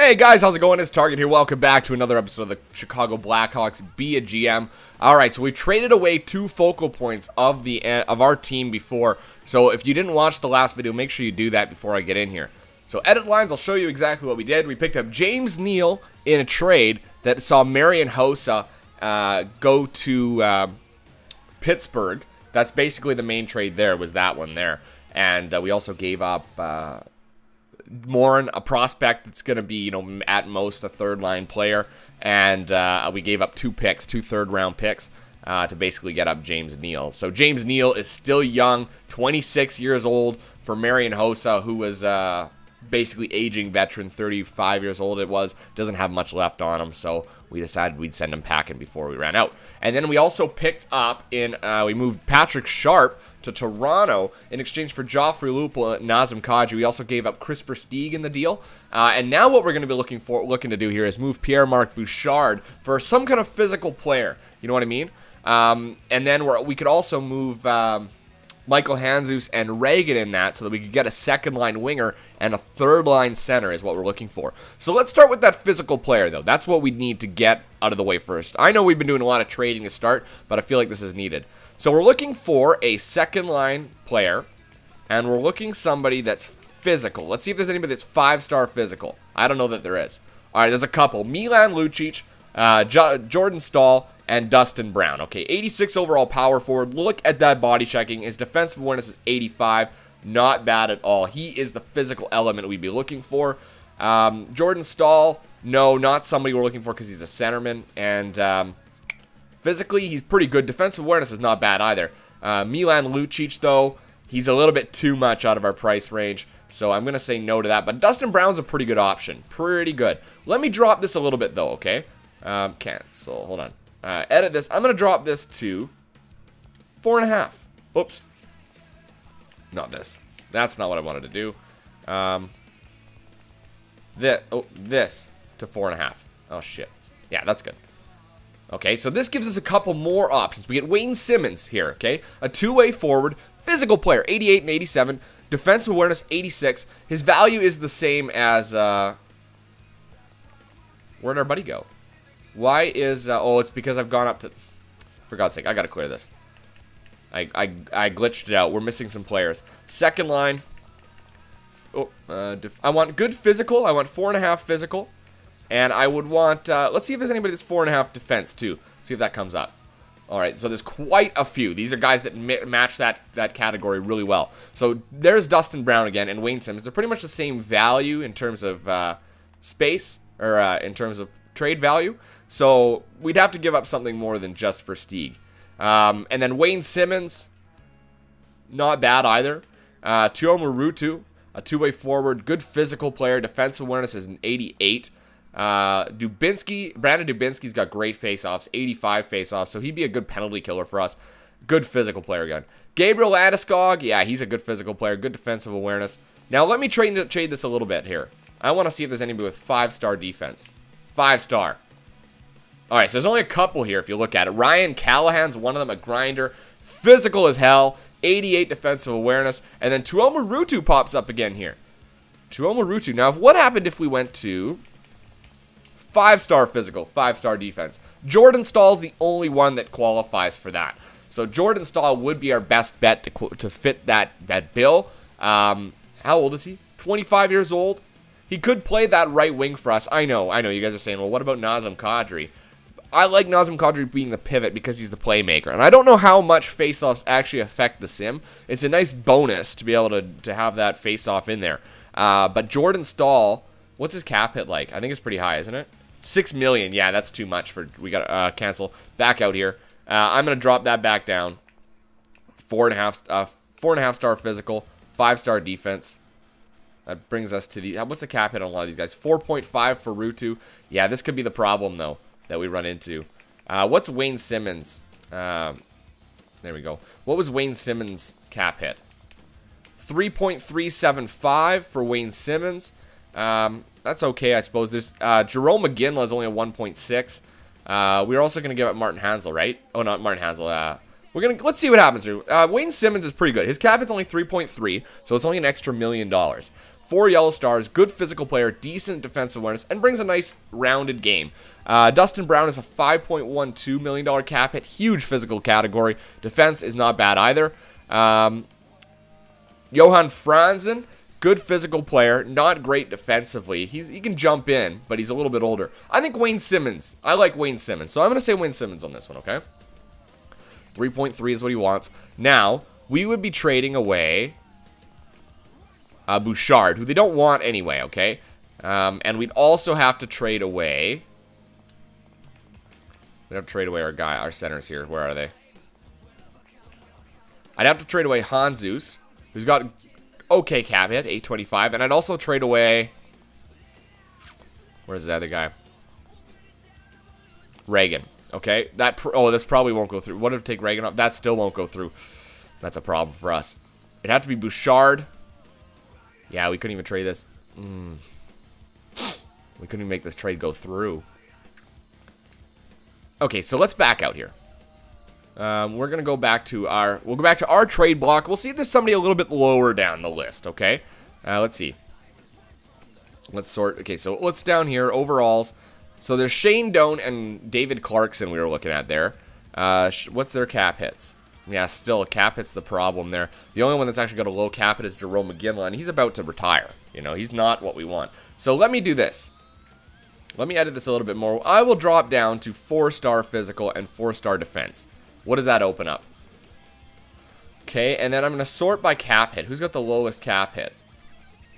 Hey guys, how's it going? It's Target here. Welcome back to another episode of the Chicago Blackhawks Be a GM. Alright, so we traded away 2 focal points of our team before. So if you didn't watch the last video, make sure you do that before I get in here. So edit lines, I'll show you exactly what we did. We picked up James Neal in a trade that saw Marian Hossa go to Pittsburgh. That's basically the main trade there, was that one there. And we also gave up Morin, a prospect that's going to be, at most a third-line player. And we gave up 2 picks, 2 third-round picks, to basically get up James Neal. So James Neal is still young, 26 years old for Marian Hossa, who was basically aging veteran, 35 years old it was. Doesn't have much left on him, so we decided we'd send him packing before we ran out. And then we also picked up we moved Patrick Sharp to Toronto in exchange for Joffrey Lupul and Nazem Kadri. We also gave up Chris Versteeg in the deal. And now what we're going to be looking to do here is move Pierre-Marc Bouchard for some kind of physical player. You know what I mean? And then we could also move Michael Handzus and Reagan in that so that we could get a second-line winger and a third-line center is what we're looking for. So let's start with that physical player, though. That's what we need to get out of the way first. I know we've been doing a lot of trading to start, but I feel like this is needed. So we're looking for a second-line player, and we're looking somebody that's physical. Let's see if there's anybody that's 5-star physical. I don't know that there is. All right, there's a couple. Milan Lucic, Jordan Staal, and Dustin Brown. Okay, 86 overall power forward. Look at that body checking. His defensive awareness is 85. Not bad at all. He is the physical element we'd be looking for. Jordan Staal, no, not somebody we're looking for because he's a centerman. And physically, he's pretty good. Defensive awareness is not bad either. Milan Lucic, though, he's a little bit too much out of our price range. So I'm going to say no to that. But Dustin Brown's a pretty good option. Pretty good. Let me drop this a little bit, though, okay? Cancel. Hold on. Edit this. I'm going to drop this to 4.5. Oops. Not this. That's not what I wanted to do. This to 4.5. Oh, shit. Yeah, that's good. Okay, so this gives us a couple more options. We get Wayne Simmonds here, okay? A two-way forward, physical player, 88 and 87. Defensive awareness, 86. His value is the same as, where'd our buddy go? Why is, oh, it's because I've gone up to, for God's sake, I gotta clear this. I glitched it out. We're missing some players. Second line. Oh, I want good physical. I want 4.5 physical. And I would want, let's see if there's anybody that's 4.5 defense, too. See if that comes up. Alright, so there's quite a few. These are guys that match that category really well. So there's Dustin Brown again and Wayne Simmonds. They're pretty much the same value in terms of space, or in terms of trade value. So we'd have to give up something more than just Versteeg. And then Wayne Simmonds, not bad either. Tuomo Ruutu, a two-way forward, good physical player. Defensive awareness is an 88. Brandon Dubinsky's got great face-offs, 85 face-offs, so he'd be a good penalty killer for us. Good physical player again. Gabriel Landeskog, yeah, he's a good physical player, good defensive awareness. Now let me trade this a little bit here. I want to see if there's anybody with 5-star defense. 5-star. Alright, so there's only a couple here if you look at it. Ryan Callahan's one of them, a grinder. Physical as hell. 88 defensive awareness. And then Tuomo Ruutu pops up again here. Tuomo Ruutu. Now, what happened if we went to 5-star physical, 5-star defense? Jordan Stahl's the only one that qualifies for that. So Jordan Stahl would be our best bet to fit that bill. How old is he? 25 years old. He could play that right wing for us. I know. You guys are saying, well, what about Nazem Kadri? I like Nazem Kadri being the pivot because he's the playmaker. And I don't know how much face-offs actually affect the sim. It's a nice bonus to be able to have that face-off in there. But Jordan Stahl, what's his cap hit like? I think it's pretty high, isn't it? 6 million. Yeah, that's too much for, we got to cancel. Back out here. I'm going to drop that back down. 4.5 star physical, 5-star defense. That brings us to the, what's the cap hit on a lot of these guys? 4.5 for Ruutu. Yeah, this could be the problem, though, that we run into. What's Wayne Simmonds? There we go. What was Wayne Simmonds' cap hit? 3.375 for Wayne Simmonds. That's okay, I suppose. There's Jerome McGinley is only a 1.6. We're also going to give up Martin Hansel, right? Oh, not Martin Hansel. Let's see what happens here. Wayne Simmonds is pretty good. His cap hit's only 3.3, so it's only an extra $1 million. 4 yellow stars, good physical player, decent defensive awareness, and brings a nice rounded game. Dustin Brown is a $5.12 million cap hit, huge physical category. Defense is not bad either. Johan Franzen, good physical player, not great defensively. He can jump in, but he's a little bit older. I think Wayne Simmons. I like Wayne Simmons, so I'm going to say Wayne Simmons on this one, okay? 3.3 is what he wants. Now, we would be trading away Bouchard, who they don't want anyway, okay? And we'd also have to trade away... We'd have to trade away our centers here. Where are they? I'd have to trade away Hanzus, who's got okay cap hit, 825. And I'd also trade away... Where's the other guy? Reagan. Okay, this probably won't go through. What if I take Reagan off? That still won't go through. That's a problem for us. It'd have to be Bouchard. Yeah, we couldn't even trade this. We couldn't even make this trade go through. Okay, so let's back out here. We're gonna go back to our trade block. We'll see if there's somebody a little bit lower down the list. Okay, let's see. Let's sort. Okay, so what's down here? Overalls. So there's Shane Doan and David Clarkson we were looking at there. What's their cap hits? Yeah, still, cap hit's the problem there. The only one that's actually got a low cap hit is Jerome McGinley, and he's about to retire. You know, he's not what we want. So let me do this. Let me edit this a little bit more. I will drop down to 4-star physical and 4-star defense. What does that open up? Okay, and then I'm going to sort by cap hit. Who's got the lowest cap hit?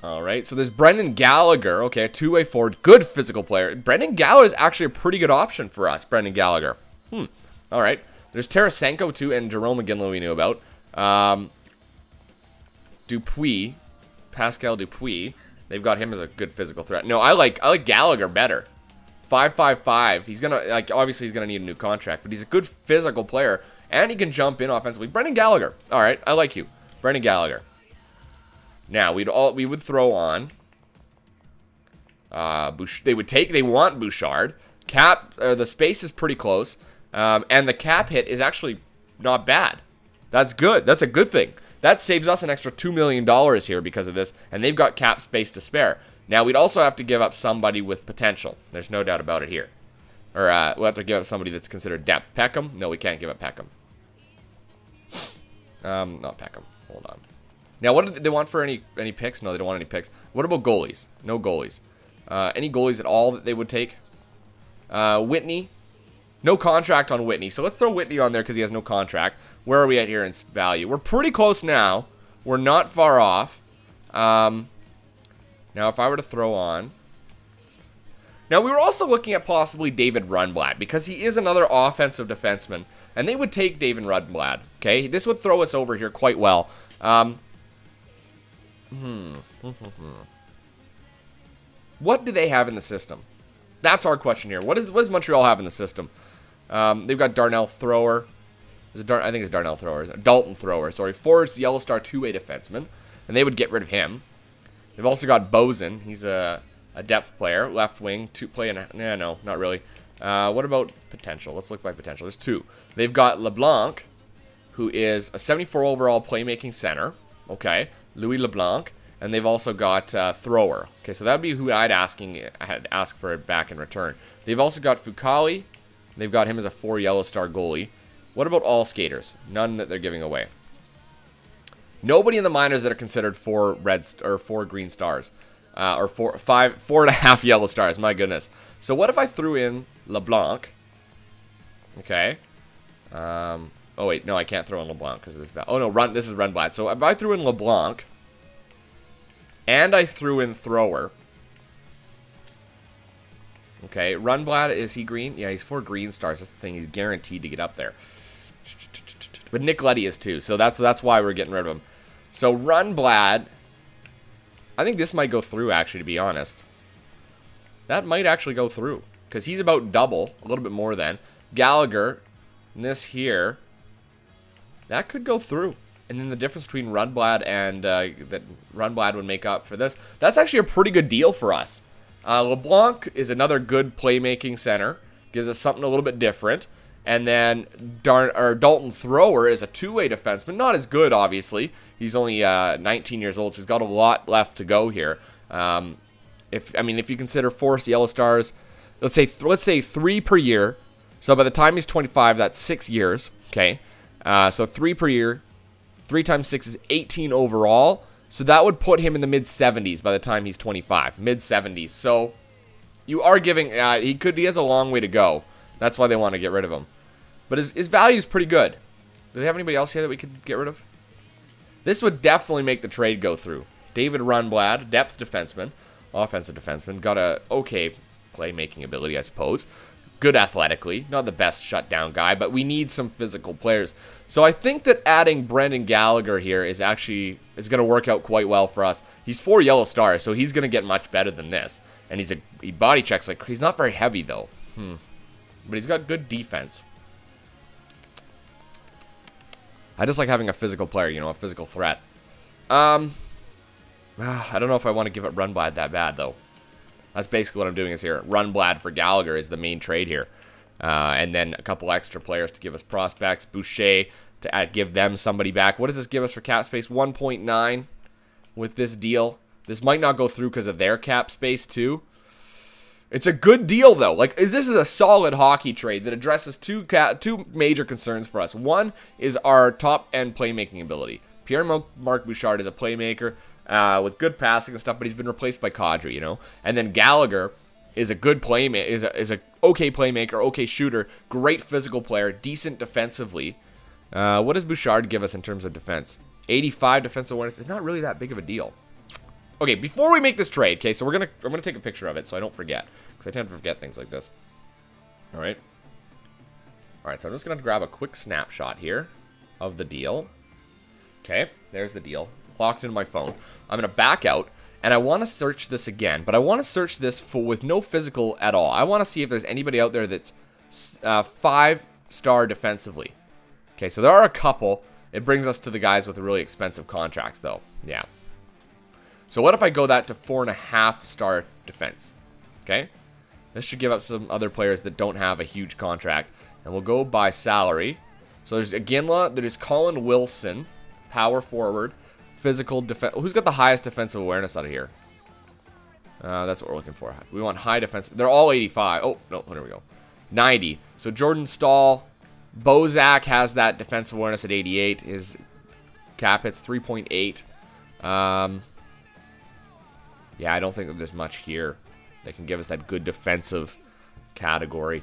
Alright, so there's Brendan Gallagher. Okay, a two-way forward. Good physical player. Brendan Gallagher is actually a pretty good option for us, Brendan Gallagher. Alright. There's Tarasenko, too, and Jerome McGinley we knew about. Dupuis. Pascal Dupuis. They've got him as a good physical threat. No, I like Gallagher better. 5.55. He's gonna, like, obviously he's gonna need a new contract, but he's a good physical player, and he can jump in offensively. Brendan Gallagher. Alright, I like you. Brendan Gallagher. Now, we would throw on they want Bouchard. The space is pretty close. And the cap hit is actually not bad. That's good. That's a good thing. That saves us an extra $2 million here because of this, and they've got cap space to spare. Now, we'd also have to give up somebody with potential. There's no doubt about it here. Or we'll have to give up somebody that's considered depth. Peckham? No, we can't give up Peckham. Not Peckham. Hold on. Now, what do they want for any picks? No, they don't want any picks. What about goalies? No goalies. Any goalies at all that they would take? Whitney. No contract on Whitney. So let's throw Whitney on there because he has no contract. Where are we at here in value? We're pretty close now. We're not far off. Now, if I were to throw on... Now, we were also looking at possibly David Rundblad because he is another offensive defenseman. And they would take David Rundblad. Okay? This would throw us over here quite well. What do they have in the system? That's our question here. What does Montreal have in the system? They've got Darnell Thrower. I think it's Darnell Thrower. Dalton Thrower. Sorry. Forrest Yellow Star 2-way defenseman. And they would get rid of him. They've also got Bozen. He's a depth player. Left wing. No, not really. What about potential? Let's look by potential. There's two. They've got LeBlanc, who is a 74 overall playmaking center. Okay. Louis LeBlanc. And they've also got Thrower. Okay, so that would be who I'd ask for it back in return. They've also got Fucali. They've got him as a 4 yellow star goalie. What about all skaters? None that they're giving away. Nobody in the minors that are considered 4 green stars. Or 4.5 yellow stars. My goodness. So what if I threw in LeBlanc? Okay. Oh wait, no, I can't throw in LeBlanc because of this. Oh no, this is Rundblad. So if I threw in LeBlanc. And I threw in Thrower. Okay, Rundblad, is he green? Yeah, he's 4 green stars. That's the thing. He's guaranteed to get up there. But Nick Leddy is too, so that's why we're getting rid of him. So Rundblad, I think this might go through, actually, to be honest. That might actually go through. Because he's about double, a little bit more than. Gallagher, and this here, that could go through. And then the difference between Rundblad and that Rundblad would make up for this. That's actually a pretty good deal for us. LeBlanc is another good playmaking center. Gives us something a little bit different. And then Dalton Thrower is a two-way defenseman. Not as good, obviously. He's only 19 years old, so he's got a lot left to go here. If you consider forced yellow stars, let's say 3 per year. So by the time he's 25, that's 6 years. Okay, so 3 per year. 3 times 6 is 18 overall. So that would put him in the mid-70s by the time he's 25. Mid-70s. So you are giving... he has a long way to go. That's why they want to get rid of him. But his value is pretty good. Do they have anybody else here that we could get rid of? This would definitely make the trade go through. David Rundblad, depth defenseman, offensive defenseman. Got a okay playmaking ability, I suppose. Good athletically. Not the best shutdown guy, but we need some physical players. So I think that adding Brendan Gallagher here is going to work out quite well for us. He's 4 yellow stars, so he's going to get much better than this. And he body checks like... He's not very heavy, though. But he's got good defense. I just like having a physical player, you know, a physical threat. I don't know if I want to give up Rundblad that bad, though. That's basically what I'm doing is here. Rundblad for Gallagher is the main trade here. And then a couple extra players to give us prospects. Boucher to give them somebody back. What does this give us for cap space? 1.9 with this deal. This might not go through because of their cap space, too. It's a good deal, though. Like, this is a solid hockey trade that addresses two major concerns for us. One is our top-end playmaking ability. Pierre-Marc Bouchard is a playmaker with good passing and stuff, but he's been replaced by Kadri, you know? And then Gallagher is a good playmaker, is a okay playmaker, okay shooter, great physical player, decent defensively. What does Bouchard give us in terms of defense? 85 defensive awareness. It's not really that big of a deal. Okay, before we make this trade, okay, so I'm gonna take a picture of it so I don't forget, because I tend to forget things like this. All right, so I'm just gonna grab a quick snapshot here of the deal. Okay, there's the deal, locked into my phone. I'm gonna back out, and I want to search this again, but I want to search this with no physical at all. I want to see if there's anybody out there that's 5-star defensively. Okay, so there are a couple. It brings us to the guys with the really expensive contracts, though. Yeah. So what if I go that to 4.5-star defense? Okay, this should give up some other players that don't have a huge contract, and we'll go by salary. So there's Iginla, there's Colin Wilson, power forward, physical defense. Who's got the highest defensive awareness out of here? That's what we're looking for. We want high defense. They're all 85. Oh no, there we go. 90. So Jordan Stahl, Bozak has that defensive awareness at 88. His cap hits 3.8. Yeah, I don't think that there's much here that can give us that good defensive category.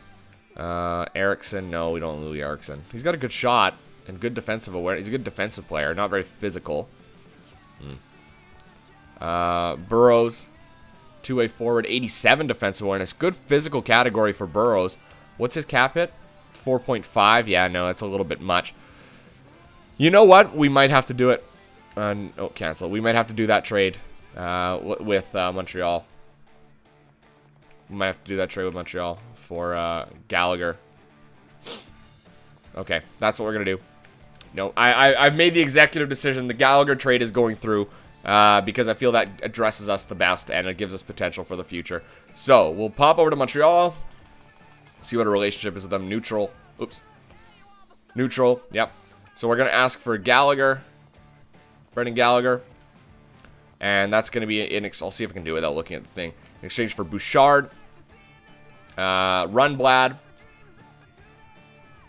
Eriksson, no, we don't Louis Eriksson. He's got a good shot and good defensive awareness. He's a good defensive player, not very physical. Burrows, two-way forward, 87 defensive awareness. Good physical category for Burrows. What's his cap hit? 4.5. Yeah, no, that's a little bit much. You know what? We might have to do it. Oh, cancel. We might have to do that trade. With Montreal. We might have to do that trade with Montreal for Gallagher. Okay, that's what we're gonna do. No, I've made the executive decision. The Gallagher trade is going through because I feel that addresses us the best and it gives us potential for the future. So we'll pop over to Montreal, see what a relationship is with them. Neutral. Oops. Neutral. Yep. So we're gonna ask for Gallagher, Brendan Gallagher. And that's going to be I'll see if I can do it without looking at the thing. In exchange for Bouchard. Rundblad.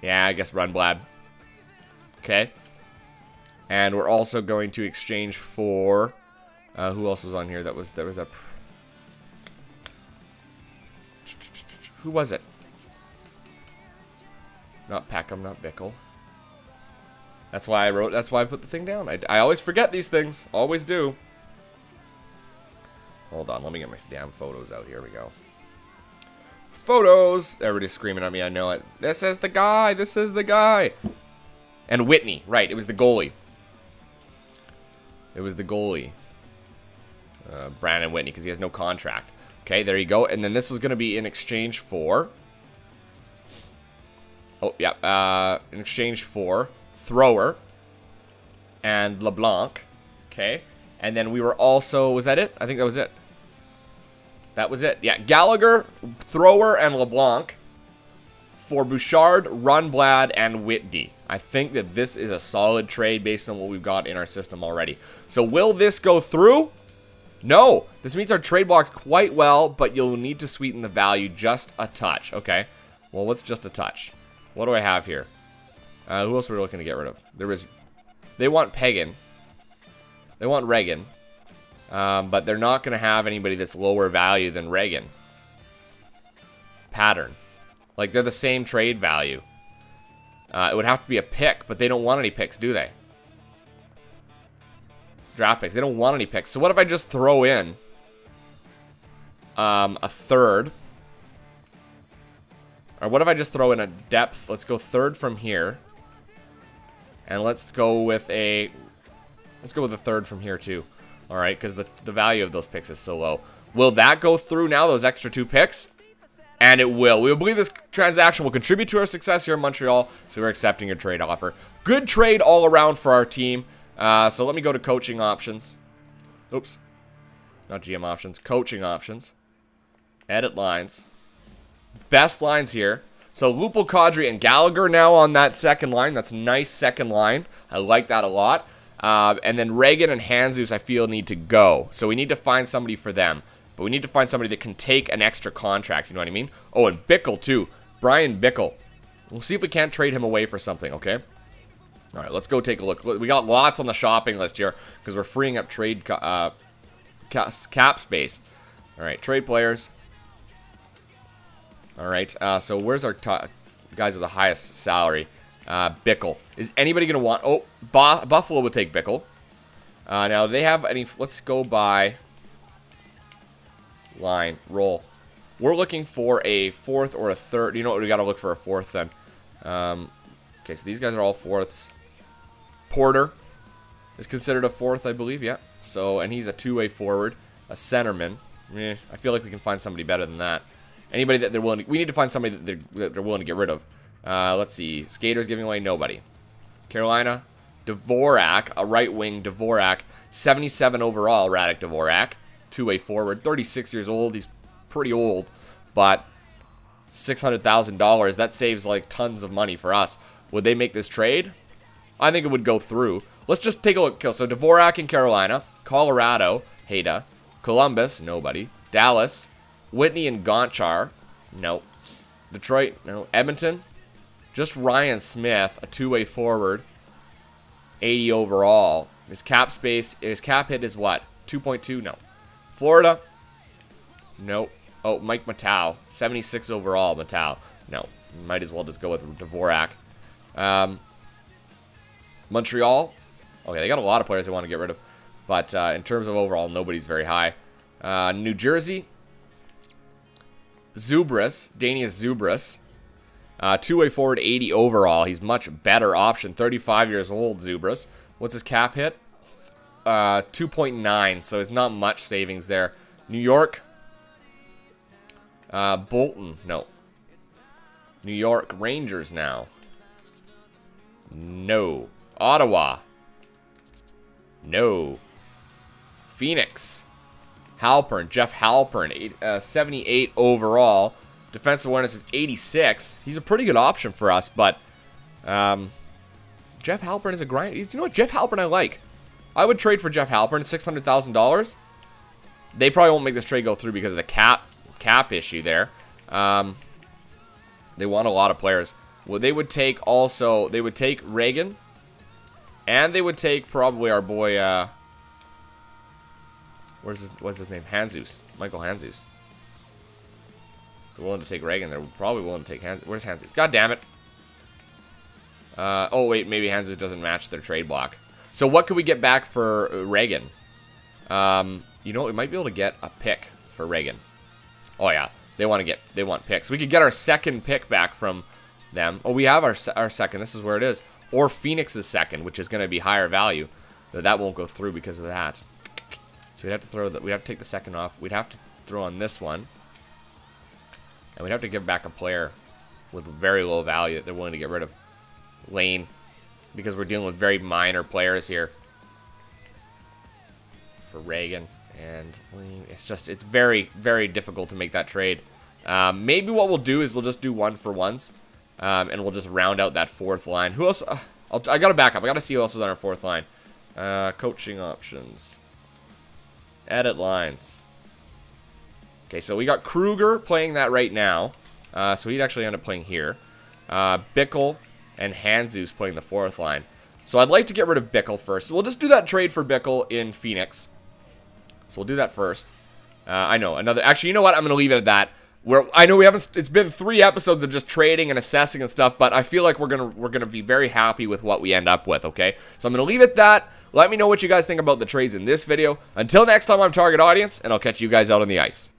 Yeah, I guess Rundblad. Okay. And we're also going to exchange for... who else was on here? There was a... Who was it? Not Peckham, not Bickle. That's why I put the thing down. I always forget these things. Always do. Hold on, let me get my damn photos out. Here we go. Photos! Everybody's screaming at me, I know it. This is the guy! This is the guy! And Whitney, right, it was the goalie. It was the goalie. Brandon Whitney, because he has no contract. Okay, there you go. And then this was going to be in exchange for... Oh, yeah. In exchange for Thrower and LeBlanc. Okay. And then we were also... Was that it? I think that was it. That was it. Yeah, Gallagher, Thrower, and LeBlanc for Bouchard, Runblad, and Whitney. I think that this is a solid trade based on what we've got in our system already. So will this go through? No. This meets our trade blocks quite well, but you'll need to sweeten the value just a touch. Okay. Well, what's just a touch? What do I have here? Who else are we looking to get rid of? They want Pagan. They want Reagan. But they're not going to have anybody that's lower value than Reagan. Pattern. Like, they're the same trade value. It would have to be a pick, but they don't want any picks, do they? Draft picks. They don't want any picks. So what if I just throw in a third? Or what if I just throw in a depth? Let's go third from here. And let's go with a third from here too. All right, because the value of those picks is so low. Will that go through now, those extra 2 picks? And it will. We believe this transaction will contribute to our success here in Montreal, so we're accepting your trade offer. Good trade all around for our team. So let me go to coaching options. Oops. Not GM options. Coaching options. Edit lines. Best lines here. So Lupul, Kadri, and Gallagher now on that second line. That's a nice second line. I like that a lot. And then Reagan and Hanzus, I feel, need to go. So we need to find somebody for them. But we need to find somebody that can take an extra contract, you know what I mean? Oh, and Bickle, too. Brian Bickle. We'll see if we can't trade him away for something, okay? All right, let's go take a look. We got lots on the shopping list here because we're freeing up trade cap space. All right, trade players. All right, so where's our guys with the highest salary? Bickle. Is anybody going to want... Oh, Buffalo would take Bickle. Now, they have any... Let's go by... Line. Roll. We're looking for a fourth or a third. You know what? We got to look for a fourth then. Okay, so these guys are all fourths. Porter is considered a fourth, I believe. Yeah. So, and he's a two-way forward. A centerman. I feel like we can find somebody better than that. Anybody that they're willing to... We need to find somebody that they're willing to get rid of. Let's see. Skaters giving away nobody. Carolina. Dvorak. A right wing Dvorak. 77 overall, Radek Dvorak. Two-way forward. 36 years old. He's pretty old. But $600,000. That saves like tons of money for us. Would they make this trade? I think it would go through. Let's just take a look. So Dvorak in Carolina. Colorado. Hayda. Columbus. Nobody. Dallas. Whitney and Gonchar. No. Detroit. No. Edmonton. Just Ryan Smith. A two-way forward. 80 overall. His cap space. His cap hit is what? 2.2? No. Florida. Nope. Oh, Mike Matau. 76 overall, Matau. No. Might as well just go with Dvorak. Montreal. Okay, they got a lot of players they want to get rid of. But in terms of overall, nobody's very high. New Jersey. Zubris. Danius Zubris. Two-way forward, 80 overall. He's much better option. 35 years old, Zubris. What's his cap hit? 2.9, so it's not much savings there. New York. Bolton. No. New York Rangers now. No. Ottawa. No. Phoenix. Halpern. Jeff Halpern. 78 overall. Defensive awareness is 86. He's a pretty good option for us, but Jeff Halpern is a grind. You know what? Jeff Halpern I like. I would trade for Jeff Halpern. $600,000. They probably won't make this trade go through because of the cap issue there. They want a lot of players. Well, they would take also... They would take Reagan. And they would take probably our boy... what's his name? Hanzus. Michael Hanzus. They're willing to take Reagan. They're probably willing to take Hanzus. Where's Hanzus? God damn it. Oh, wait. Maybe Hanzus doesn't match their trade block. So what could we get back for Reagan? You know, we might be able to get a pick for Reagan. Oh, yeah. They want picks. We could get our second pick back from them. Oh, we have our second. This is where it is. Or Phoenix's second, which is going to be higher value. That won't go through because of that. So we'd have to throw that. We'd have to take the second off. We'd have to throw on this one. And we'd have to give back a player with very low value that they're willing to get rid of. Lane. Because we're dealing with very minor players here. For Reagan and Lane. It's very, very difficult to make that trade. Maybe what we'll do is we'll just do one for ones. And we'll just round out that fourth line. Who else? I got to back up. I got to see who else is on our fourth line. Coaching options. Edit lines. Okay, so we got Kruger playing that right now. So he'd actually end up playing here. Bickle and Hanzus playing the fourth line. So I'd like to get rid of Bickle first. So we'll just do that trade for Bickle in Phoenix. So we'll do that first. I know, actually, you know what? I'm going to leave it at that. I know we haven't, it's been 3 episodes of just trading and assessing and stuff, but I feel like we're gonna be very happy with what we end up with, okay? So I'm gonna leave it at that. Let me know what you guys think about the trades in this video. Until next time, I'm Target Audience, and I'll catch you guys out on the ice.